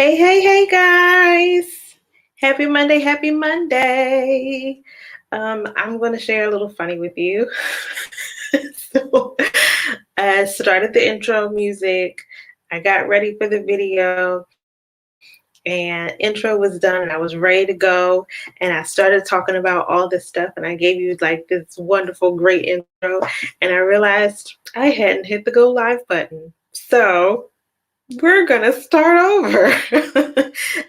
Hey, guys. Happy Monday, happy Monday. I'm going to share a little funny with you. so, I started the intro music. I got ready for the video, and intro was done, and I was ready to go. And I started talking about all this stuff, and I gave you like this wonderful, great intro. And I realized I hadn't hit the go live button. So, we're gonna start over.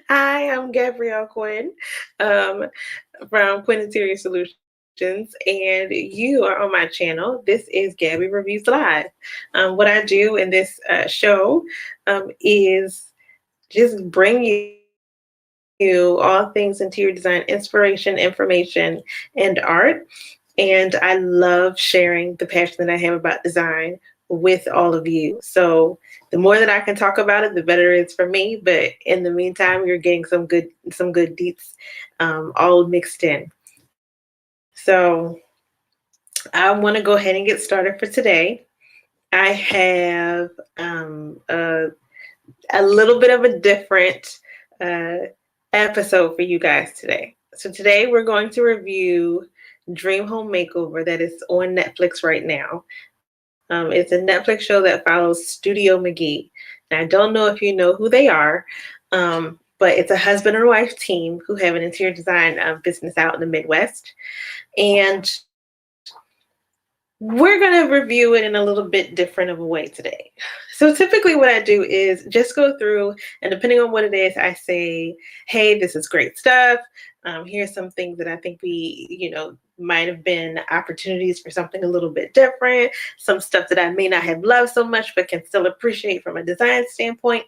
I am Gabrielle Quinn from Quinn Interior Solutions, and you are on my channel. This is Gabby Reviews Live. What I do in this show is just bring you all things interior design, inspiration, information, and art. And I love sharing the passion that I have about design with all of you. So the more that I can talk about it, the better it is for me. But in the meantime, you're getting some good deets all mixed in. So I want to go ahead and get started for today. I have a little bit of a different episode for you guys today. So today we're going to review Dream Home Makeover that is on Netflix right now. It's a Netflix show that follows Studio McGee. And I don't know if you know who they are, but it's a husband and wife team who have an interior design business out in the Midwest. And we're going to review it in a little bit different of a way today. So typically what I do is just go through, and depending on what it is, I say, hey, this is great stuff. Here's some things that I think might have been opportunities for something a little bit different. Some stuff that I may not have loved so much, but can still appreciate from a design standpoint.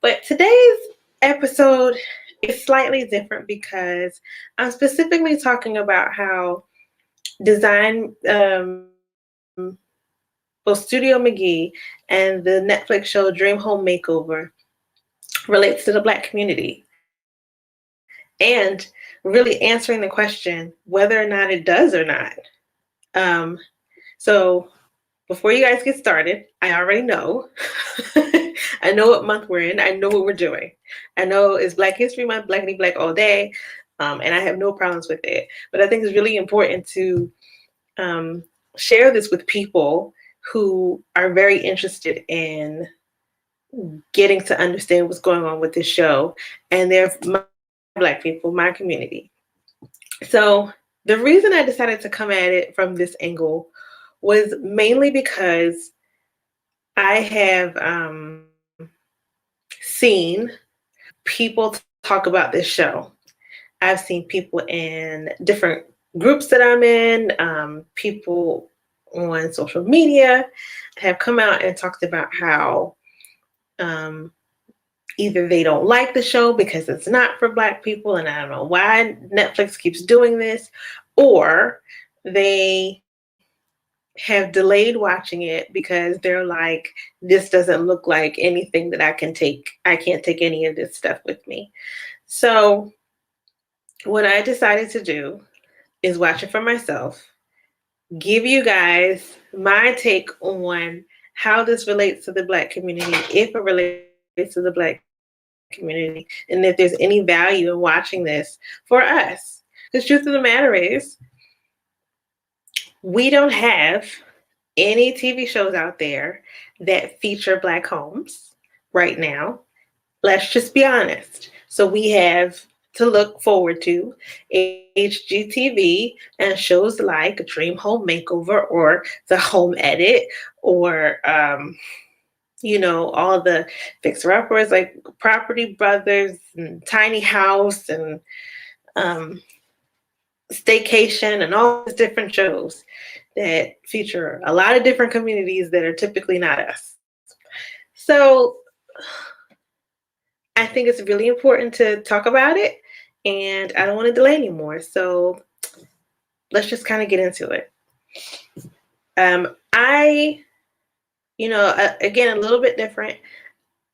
But today's episode is slightly different because I'm specifically talking about how design, both Studio McGee and the Netflix show Dream Home Makeover relates to the Black community. And really answering the question whether or not it does or not. So before you guys get started, I already know. I know what month we're in. I know what we're doing. I know it's Black History Month, Blackity Black all day, and I have no problems with it. But I think it's really important to share this with people who are very interested in getting to understand what's going on with this show, and they're my Black people, my community. So the reason I decided to come at it from this angle was mainly because I have seen people talk about this show. I've seen people in different groups that I'm in, people on social media have come out and talked about how either they don't like the show because it's not for Black people, and I don't know why Netflix keeps doing this, or they have delayed watching it because they're like, this doesn't look like anything that I can take. I can't take any of this stuff with me. So what I decided to do is watch it for myself, give you guys my take on how this relates to the Black community, if it relates to the Black community, and if there's any value in watching this for us. The truth of the matter is, we don't have any TV shows out there that feature Black homes right now. Let's just be honest. So we have to look forward to HGTV and shows like Dream Home Makeover or The Home Edit or all the fixer-uppers like Property Brothers and Tiny House and Staycation and all these different shows that feature a lot of different communities that are typically not us. So I think it's really important to talk about it, and I don't want to delay anymore. So let's just kind of get into it. Again, a little bit different.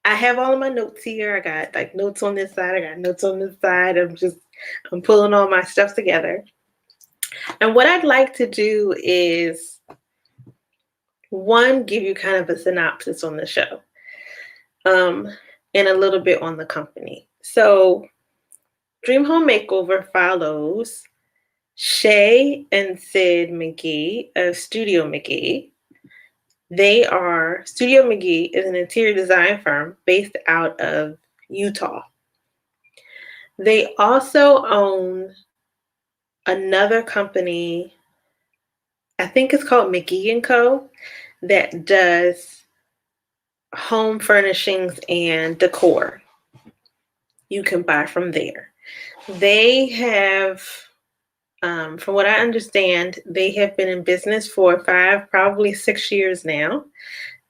I have all of my notes here. I got like notes on this side. I got notes on this side. I'm pulling all my stuff together. And what I'd like to do is, one, give you kind of a synopsis on the show. and a little bit on the company. So Dream Home Makeover follows Shay and Sid McGee of Studio McGee. Studio McGee is an interior design firm based out of Utah. They also own another company, I think it's called McGee & Co., that does home furnishings and decor. You can buy from there. They have, from what I understand, they have been in business for 5, probably 6 years now.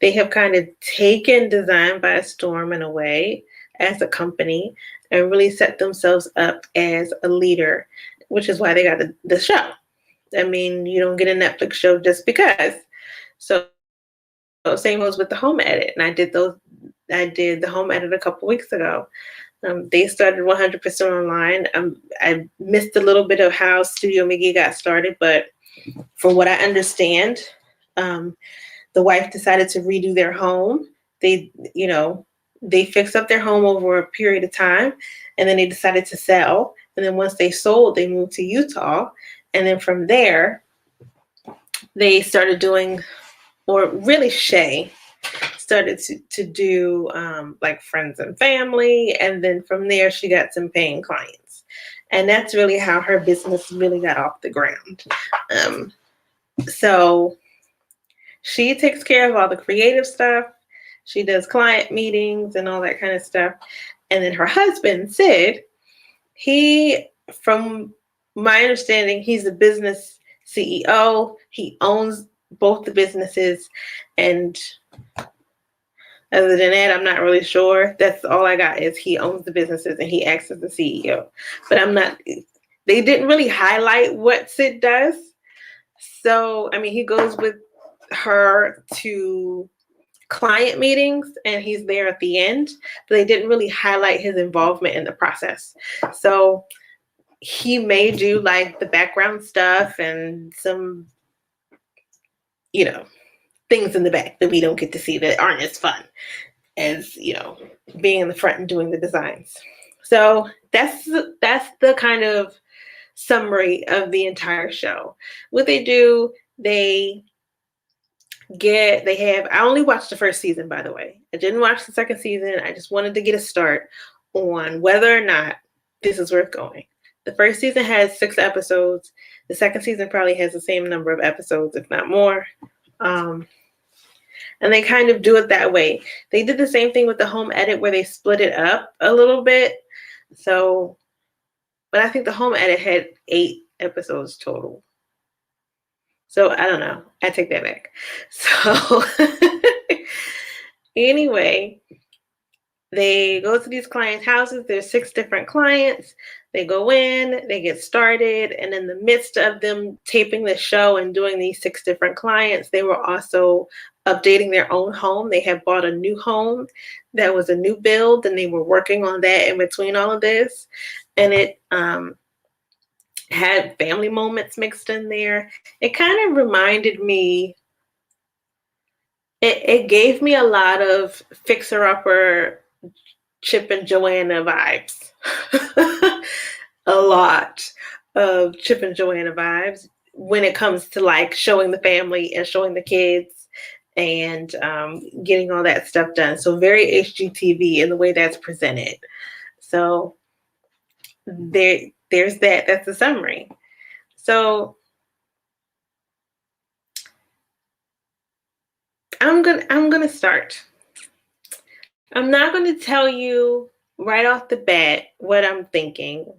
They have kind of taken design by storm in a way as a company and really set themselves up as a leader, which is why they got the show. I mean, you don't get a Netflix show just because. So same goes with the home edit. And I did the home edit a couple weeks ago. They started 100% online. I missed a little bit of how Studio McGee got started, but from what I understand, the wife decided to redo their home. They fixed up their home over a period of time, and then they decided to sell. And then once they sold, they moved to Utah. And then from there, they started doing, or really Shay started to do like friends and family. And then from there, she got some paying clients. And that's really how her business really got off the ground. So she takes care of all the creative stuff. She does client meetings and all that kind of stuff. And then her husband, Sid, from my understanding, he's a business CEO. He owns both the businesses. And other than that, I'm not really sure. That's all I got is he owns the businesses and he acts as the CEO. But they didn't really highlight what Sid does. So, I mean, he goes with her to client meetings and he's there at the end, but they didn't really highlight his involvement in the process. So he may do like the background stuff and some, things in the back that we don't get to see that aren't as fun as, being in the front and doing the designs. So that's the kind of summary of the entire show. What they do, I only watched the first season, by the way. I didn't watch the second season. I just wanted to get a start on whether or not this is worth going. The first season has 6 episodes. The second season probably has the same number of episodes, if not more. And they kind of do it that way. They did the same thing with the home edit where they split it up a little bit. So, but I think the home edit had 8 episodes total. So I don't know. I take that back. So anyway, they go to these clients' houses. There's 6 different clients. They go in, they get started. And in the midst of them taping the show and doing these 6 different clients, they were also updating their own home. They had bought a new home that was a new build, and they were working on that in between all of this. And it had family moments mixed in there. It kind of reminded me, it gave me a lot of fixer-upper Chip and Joanna vibes. A lot of Chip and Joanna vibes when it comes to like showing the family and showing the kids and getting all that stuff done. So very HGTV in the way that's presented. So there's that. That's the summary. So I'm gonna start. I'm not going to tell you right off the bat what I'm thinking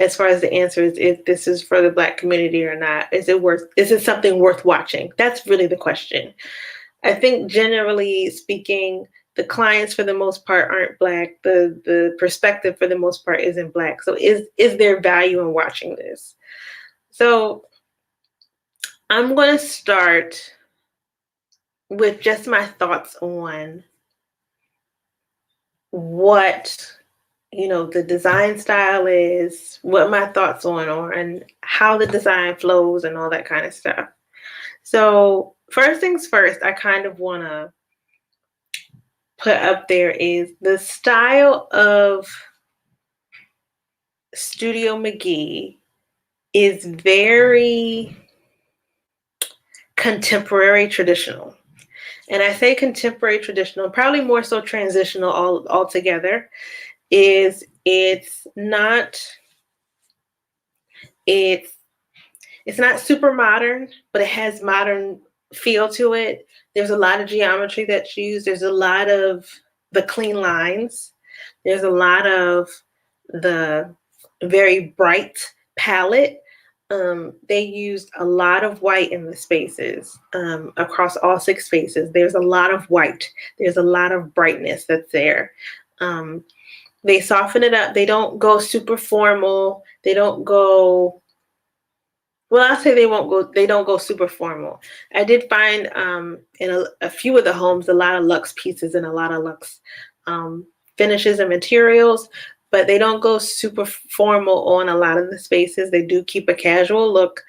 as far as the answer is if this is for the Black community or not. Is it something worth watching? That's really the question. I think generally speaking, the clients for the most part aren't Black. The perspective for the most part isn't Black. So is there value in watching this? So I'm going to start with just my thoughts on what the design style is, what my thoughts on how the design flows and all that kind of stuff. So first things first, I kind of want to put up there is the style of Studio McGee is very contemporary traditional. And I say contemporary traditional, probably more so transitional altogether, is it's not super modern, but it has modern feel to it. There's a lot of geometry that's used. There's a lot of the clean lines. There's a lot of the very bright palette. They used a lot of white in the spaces, across all 6 spaces. There's a lot of white. There's a lot of brightness that's there. They soften it up. They don't go super formal. They don't go, well, I'll say they don't go super formal. I did find in a few of the homes a lot of luxe pieces and a lot of luxe finishes and materials, but they don't go super formal on a lot of the spaces. They do keep a casual look,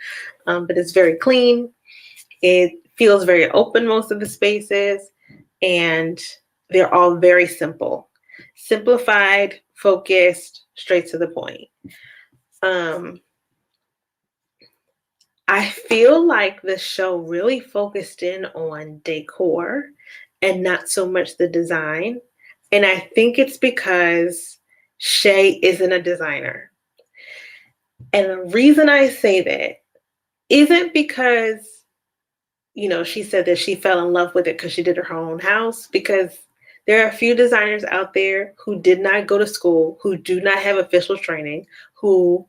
but it's very clean. It feels very open most of the spaces, and they're all very simple. Simplified, focused, straight to the point. I feel like the show really focused in on decor and not so much the design. And I think it's because Shay isn't a designer. And the reason I say that isn't because, she said that she fell in love with it because she did her own house, because there are a few designers out there who did not go to school, who do not have official training, who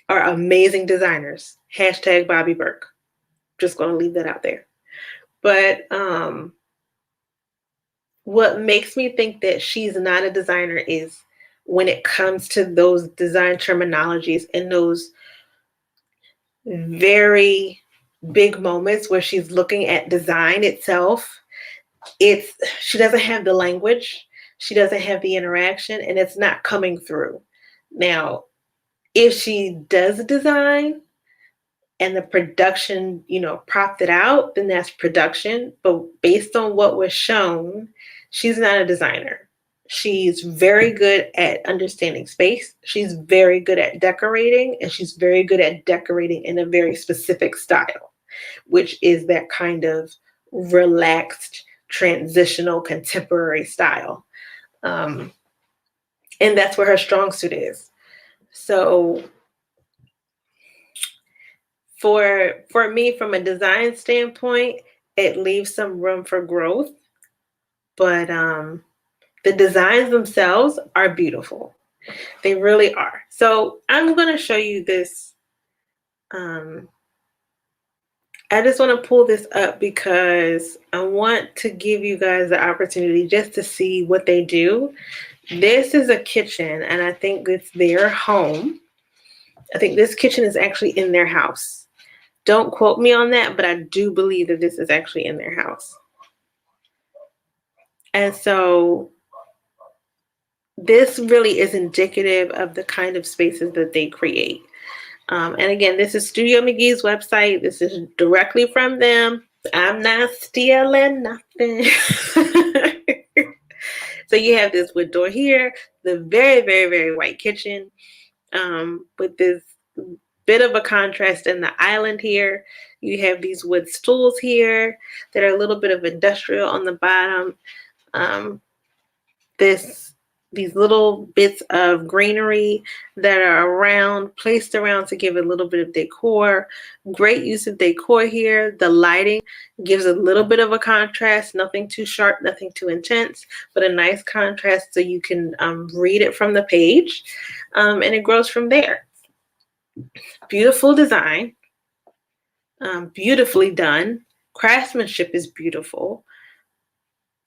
are amazing designers. Hashtag Bobby Burke. Just going to leave that out there. But what makes me think that she's not a designer is when it comes to those design terminologies and those very big moments where she's looking at design itself. She doesn't have the language. She doesn't have the interaction, and it's not coming through. Now, if she does design and the production, propped it out, then that's production. But based on what was shown, she's not a designer. She's very good at understanding space. She's very good at decorating, and she's very good at decorating in a very specific style, which is that kind of relaxed, transitional, contemporary style. And that's where her strong suit is. So for me, from a design standpoint, it leaves some room for growth, but the designs themselves are beautiful. They really are. So I'm going to show you this. I just want to pull this up because I want to give you guys the opportunity just to see what they do. This is a kitchen, and I think it's their home. I think this kitchen is actually in their house. Don't quote me on that, but I do believe that this is actually in their house. And so this really is indicative of the kind of spaces that they create. And again, this is Studio McGee's website. This is directly from them. I'm not stealing nothing. So you have this wood door here, the very, very, very white kitchen, with this bit of a contrast in the island here. You have these wood stools here that are a little bit of industrial on the bottom. These little bits of greenery that are placed around to give a little bit of decor. Great use of decor here. The lighting gives a little bit of a contrast, nothing too sharp, nothing too intense, but a nice contrast so you can read it from the page, and it grows from there. Beautiful design, beautifully done. Craftsmanship is beautiful.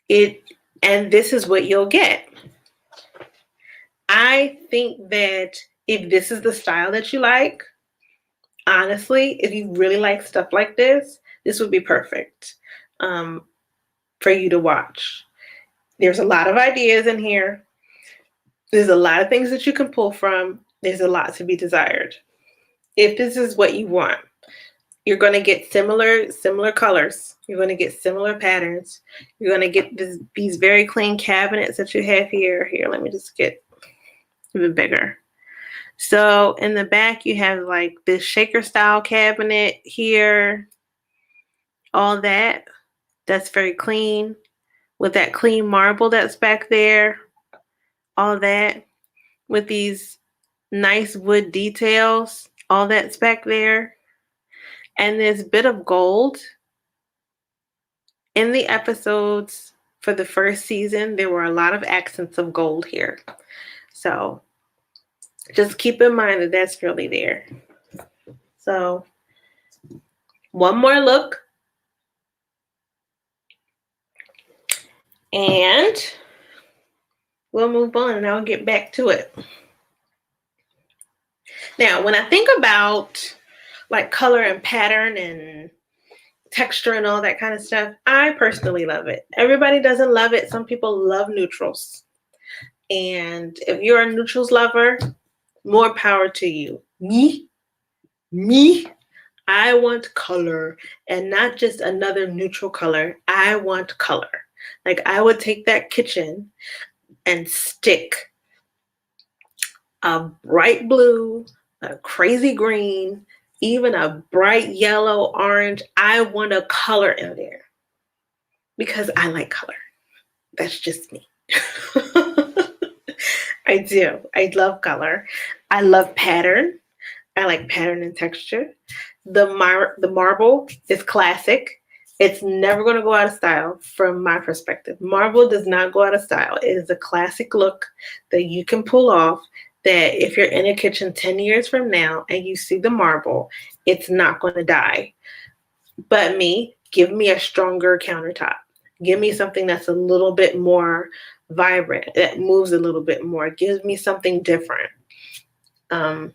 And this is what you'll get. I think that if this is the style that you like, honestly, if you really like stuff like this, this would be perfect for you to watch. There's a lot of ideas in here. There's a lot of things that you can pull from. There's a lot to be desired. If this is what you want, You're going to get similar colors. You're going to get similar patterns. You're going to get these very clean cabinets that you have here. Here, let me just get even bigger. So in the back, you have like this shaker style cabinet here. All that. That's very clean with that clean marble that's back there. All that with these nice wood details. All that's back there. And this bit of gold. In the episodes for the first season, there were a lot of accents of gold here. So just keep in mind that that's really there. So one more look. And we'll move on and I'll get back to it. Now, when I think about like color and pattern and texture and all that kind of stuff, I personally love it. Everybody doesn't love it. Some people love neutrals. And if you're a neutrals lover, more power to you. Me, I want color, and not just another neutral color. I want color. Like I would take that kitchen and stick a bright blue, a crazy green, even a bright yellow, orange. I want a color in there because I like color. That's just me. I do. I love color. I love pattern. I like pattern and texture. The marble is classic. It's never going to go out of style from my perspective. Marble does not go out of style. It is a classic look that you can pull off, that if you're in a kitchen 10 years from now and you see the marble, it's not going to die. But give me a stronger countertop. Give me something that's a little bit more vibrant, that moves a little bit more. Give me something different. And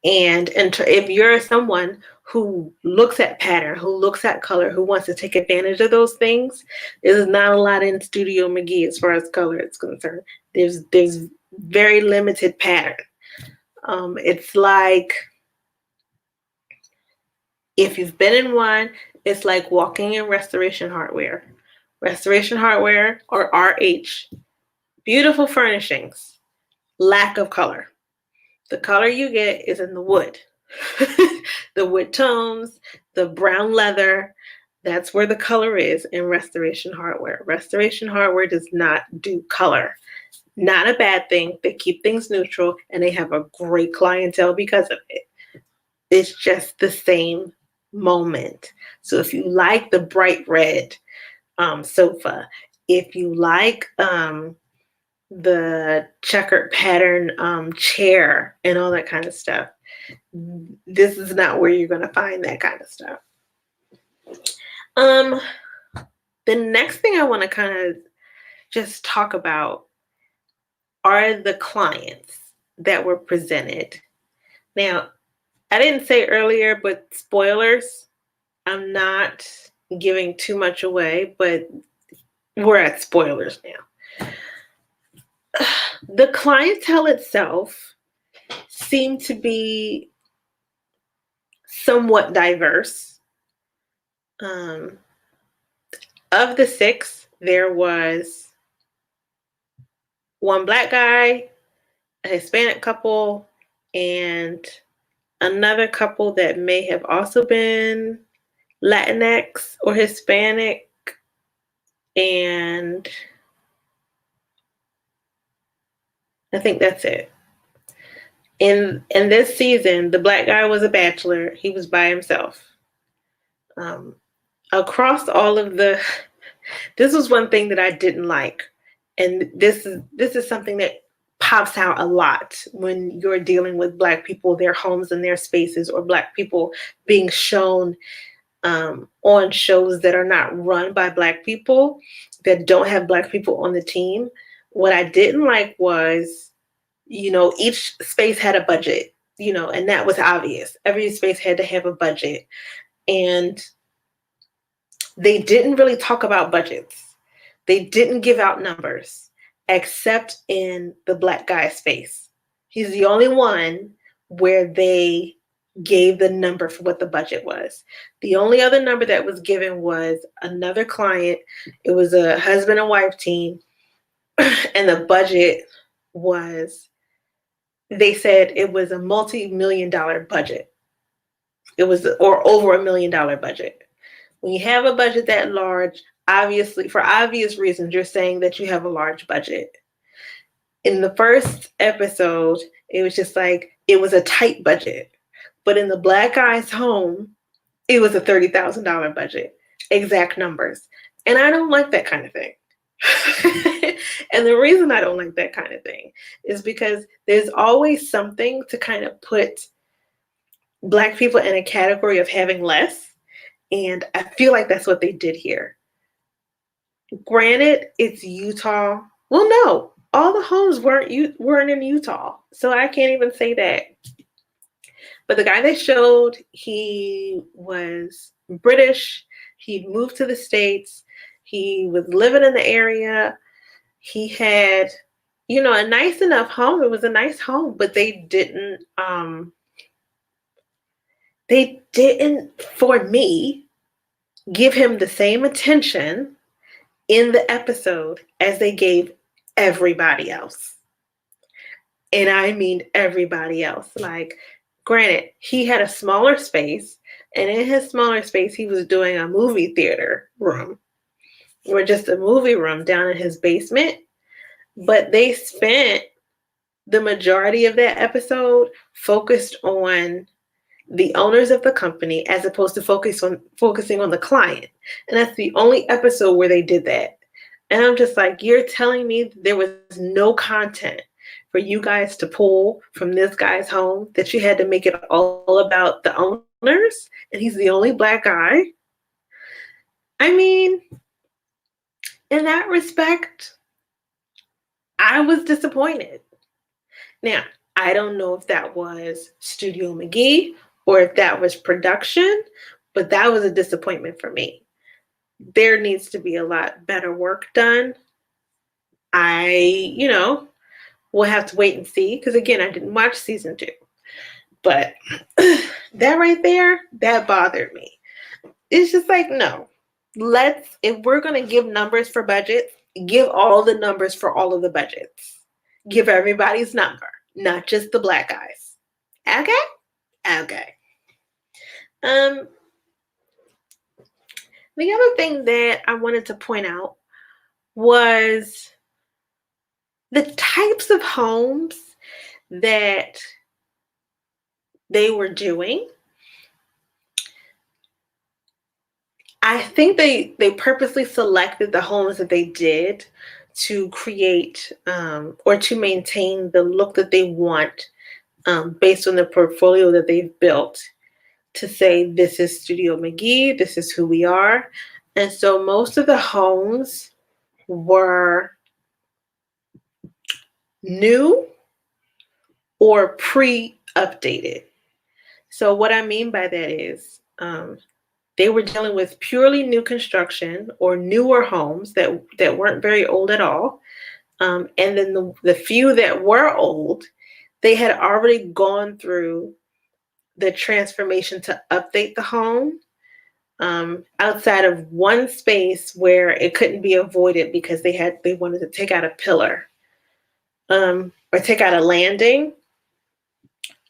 if you're someone who looks at pattern, who looks at color, who wants to take advantage of those things, there's not a lot in Studio McGee as far as color is concerned. There's very limited pattern. It's like, if you've been in one, it's like walking in Restoration Hardware. Restoration Hardware, or RH, beautiful furnishings, lack of color. The color you get is in the wood. The wood tones, the brown leather, that's where the color is in Restoration Hardware. Restoration Hardware does not do color. Not a bad thing. They keep things neutral and they have a great clientele because of it. It's just the same moment. So if you like the bright red sofa, if you like the checkered pattern chair and all that kind of stuff, this is not where you're going to find that kind of stuff. The next thing I want to kind of just talk about are the clients that were presented. Now, I didn't say earlier, but spoilers, I'm not giving too much away, but we're at spoilers now. The clientele itself seemed to be somewhat diverse. Of the 6, there was one Black guy, a Hispanic couple, and another couple that may have also been Latinx or Hispanic, and I think that's it. In this season, the Black guy was a bachelor. He was by himself. Across all of this was one thing that I didn't like, and this is something that pops out a lot when you're dealing with Black people, their homes and their spaces, or Black people being shown on shows that are not run by Black people, that don't have Black people on the team. What I didn't like was, each space had a budget, and that was obvious. Every space had to have a budget. And they didn't really talk about budgets. They didn't give out numbers, except in the Black guy space. He's the only one where they gave the number for what the budget was. The only other number that was given was another client. It was a husband and wife team, and the budget was, they said it was a multi-million-dollar budget. It was, or over $1 million budget. When you have a budget that large, obviously, for obvious reasons, you're saying that you have a large budget. In the first episode, it was just like, it was a tight budget. But in the Black Guy's home, it was a $30,000 budget. Exact numbers. And I don't like that kind of thing. And the reason I don't like that kind of thing is because there's always something to kind of put Black people in a category of having less. And I feel like that's what they did here. Granted, it's Utah. Well, no, all the homes weren't in Utah. So I can't even say that. But the guy they showed, he was British. He'd moved to the States. He was living in the area. He had, a nice enough home. It was a nice home, but they didn't, for me, give him the same attention in the episode as they gave everybody else. And I mean everybody else. Like, granted, he had a smaller space, and in his smaller space, he was doing a movie theater room, or just a movie room down in his basement. But they spent the majority of that episode focused on the owners of the company as opposed to focusing on the client. And that's the only episode where they did that. And I'm just like, you're telling me there was no content for you guys to pull from this guy's home, that you had to make it all about the owners, and he's the only Black guy? I mean, in that respect, I was disappointed. Now, I don't know if that was Studio McGee or if that was production, but that was a disappointment for me. There needs to be a lot better work done. We'll have to wait and see, because again, I didn't watch season 2. But that right there, that bothered me. It's just like, no. If we're going to give numbers for budgets, give all the numbers for all of the budgets. Give everybody's number, not just the Black guys. Okay. The other thing that I wanted to point out was the types of homes that they were doing. I think they purposely selected the homes that they did to create or to maintain the look that they want based on the portfolio that they've built, to say, this is Studio McGee, this is who we are. And so most of the homes were new or pre-updated. So what I mean by that is they were dealing with purely new construction or newer homes that weren't very old at all. And then the few that were old, they had already gone through the transformation to update the home, outside of one space where it couldn't be avoided because they wanted to take out a pillar or take out a landing.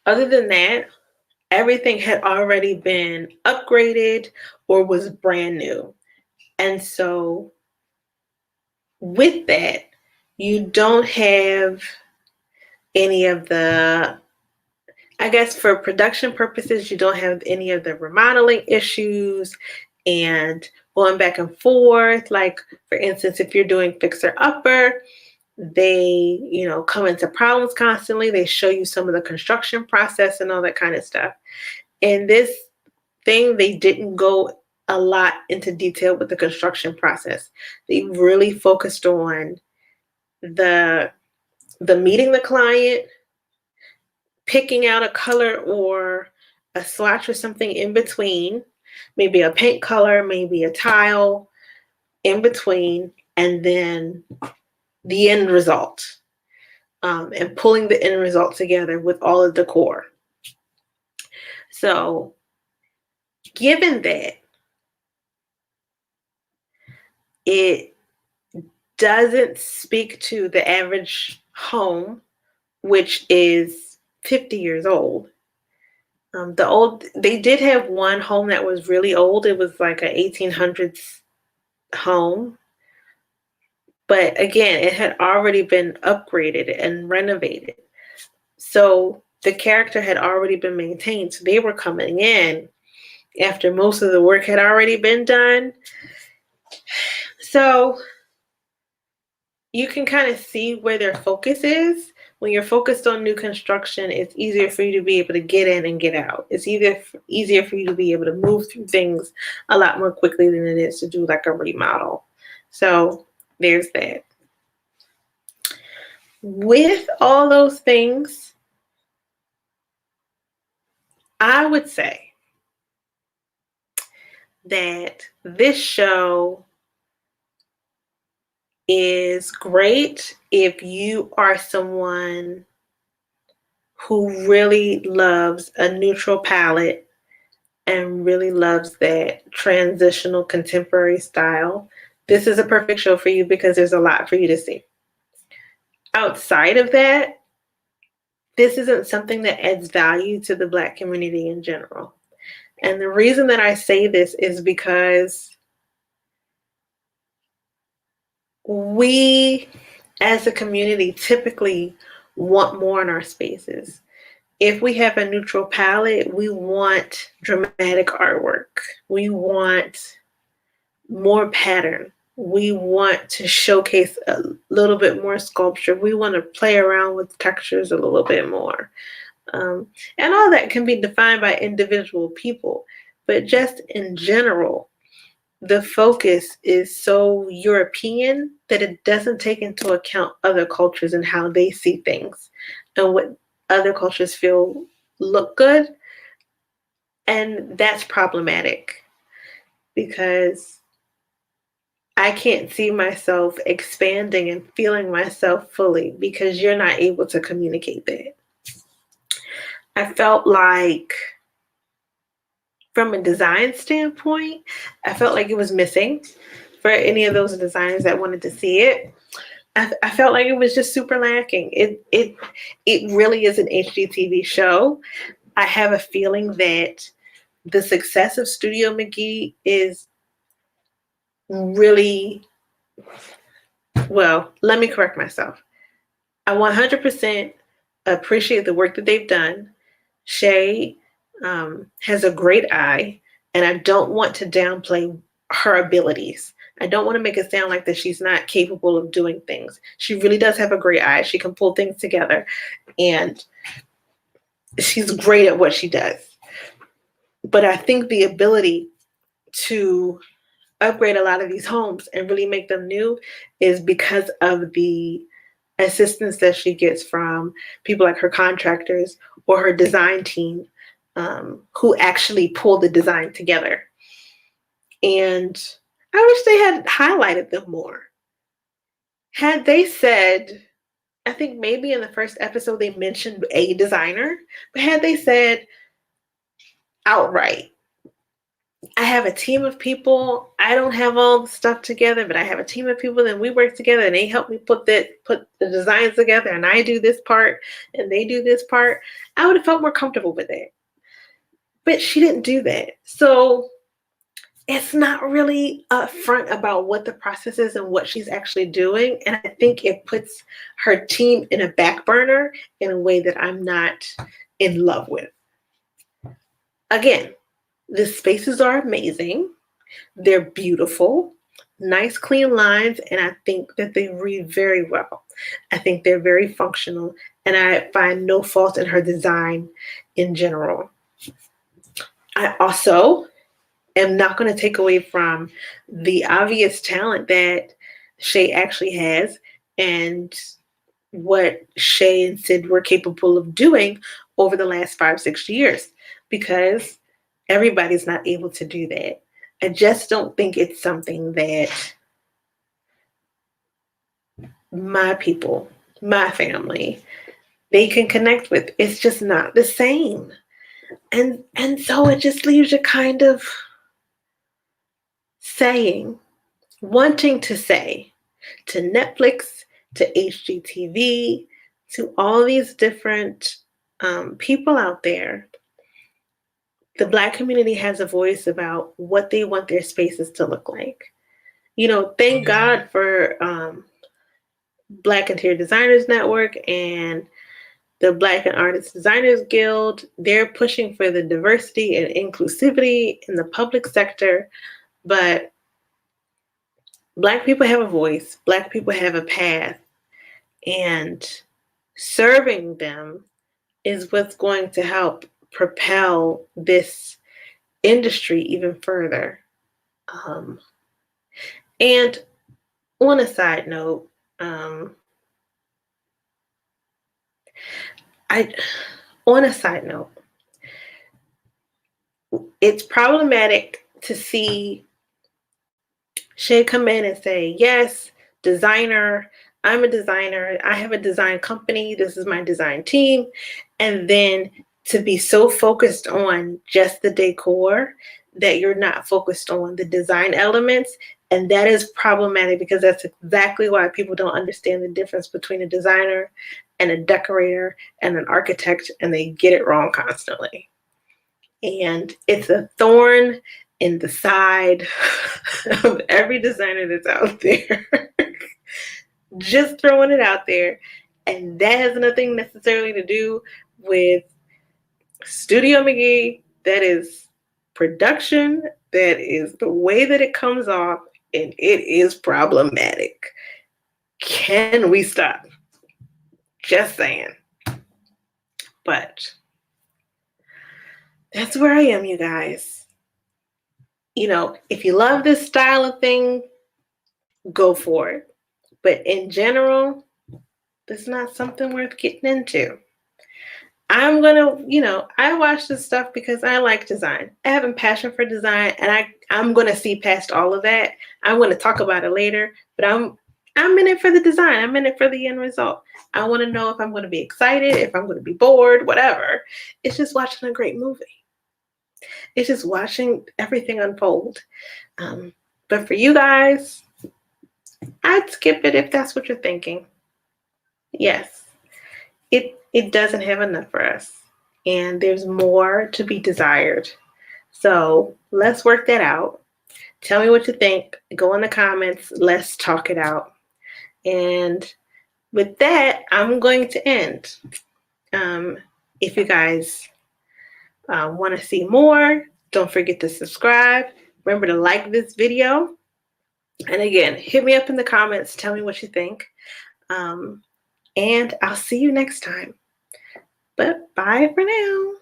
Other than that, everything had already been upgraded or was brand new. And so with that, you don't have any of the, I guess for production purposes, you don't have any of the remodeling issues and going back and forth. Like, for instance, if you're doing fixer upper, they, come into problems constantly. They show you some of the construction process and all that kind of stuff. And this thing, they didn't go a lot into detail with the construction process. They really focused on the meeting the client, picking out a color or a swatch or something in between, maybe a paint color, maybe a tile in between, and then the end result, and pulling the end result together with all of the decor. So, given that it doesn't speak to the average home, which is 50 years old. They did have one home that was really old. It was like an 1800s home. But again, it had already been upgraded and renovated. So the character had already been maintained. So they were coming in after most of the work had already been done. So you can kind of see where their focus is. When you're focused on new construction, it's easier for you to be able to get in and get out. It's easier for you to be able to move through things a lot more quickly than it is to do like a remodel. So there's that. With all those things, I would say that this show is great if you are someone who really loves a neutral palette and really loves that transitional contemporary style. This is a perfect show for you because there's a lot for you to see. Outside of that, this isn't something that adds value to the Black community in general. And the reason that I say this is because we as a community typically want more in our spaces. If we have a neutral palette, we want dramatic artwork. We want more pattern. We want to showcase a little bit more sculpture. We want to play around with textures a little bit more. And all that can be defined by individual people. But just in general, the focus is so European that it doesn't take into account other cultures and how they see things and what other cultures feel look good. And that's problematic because I can't see myself expanding and feeling myself fully because you're not able to communicate that. I felt like from a design standpoint, I felt like it was missing for any of those designers that wanted to see it. I felt like it was just super lacking. It really is an HGTV show. I have a feeling that the success of Studio McGee is really, well, let me correct myself. I 100% appreciate the work that they've done. Shay has a great eye, and I don't want to downplay her abilities. I don't want to make it sound like that she's not capable of doing things. She really does have a great eye. She can pull things together, and she's great at what she does. But I think the ability to upgrade a lot of these homes and really make them new is because of the assistance that she gets from people like her contractors or her design team who actually pull the design together. And I wish they had highlighted them more. Had they said, I think maybe in the first episode they mentioned a designer, but had they said outright, I have a team of people. I don't have all the stuff together, but I have a team of people and we work together and they help me put the designs together and I do this part and they do this part. I would have felt more comfortable with it. But she didn't do that. So it's not really upfront about what the process is and what she's actually doing. And I think it puts her team in a back burner in a way that I'm not in love with. Again, the spaces are amazing. They're beautiful, nice, clean lines, and I think that they read very well. I think they're very functional, and I find no fault in her design in general. I also am not going to take away from the obvious talent that Shay actually has and what Shay and Sid were capable of doing over the last 5-6 years, because everybody's not able to do that. I just don't think it's something that my people, my family, they can connect with. It's just not the same. And so it just leaves you kind of wanting to say to Netflix, to HGTV, to all these different people out there, the Black community has a voice about what they want their spaces to look like. Thank God for Black Interior Designers Network and the Black and Artist Designers Guild. They're pushing for the diversity and inclusivity in the public sector, but Black people have a voice, Black people have a path, and serving them is what's going to help propel this industry even further. And on a side note, it's problematic to see Shay come in and say, yes, designer, I'm a designer, I have a design company, this is my design team, and then to be so focused on just the decor that you're not focused on the design elements. And that is problematic because that's exactly why people don't understand the difference between a designer and a decorator and an architect, and they get it wrong constantly. And it's a thorn in the side of every designer that's out there. Just throwing it out there. And that has nothing necessarily to do with Studio McGee. That is production. That is the way that it comes off. And it is problematic. Can we stop? Just saying. But that's where I am, you guys. If you love this style of thing, go for it. But in general, that's not something worth getting into. I'm gonna, I watch this stuff because I like design. I have a passion for design, and I'm gonna see past all of that. I'm gonna talk about it later, but I'm in it for the design. I'm in it for the end result. I want to know if I'm going to be excited, if I'm going to be bored, whatever. It's just watching a great movie. It's just watching everything unfold. But for you guys, I'd skip it if that's what you're thinking. Yes, it doesn't have enough for us, and there's more to be desired. So let's work that out. Tell me what you think. Go in the comments. Let's talk it out. And with that, I'm going to end. If you guys want to see more, don't forget to subscribe. Remember to like this video. And again, hit me up in the comments. Tell me what you think. And I'll see you next time. But bye for now.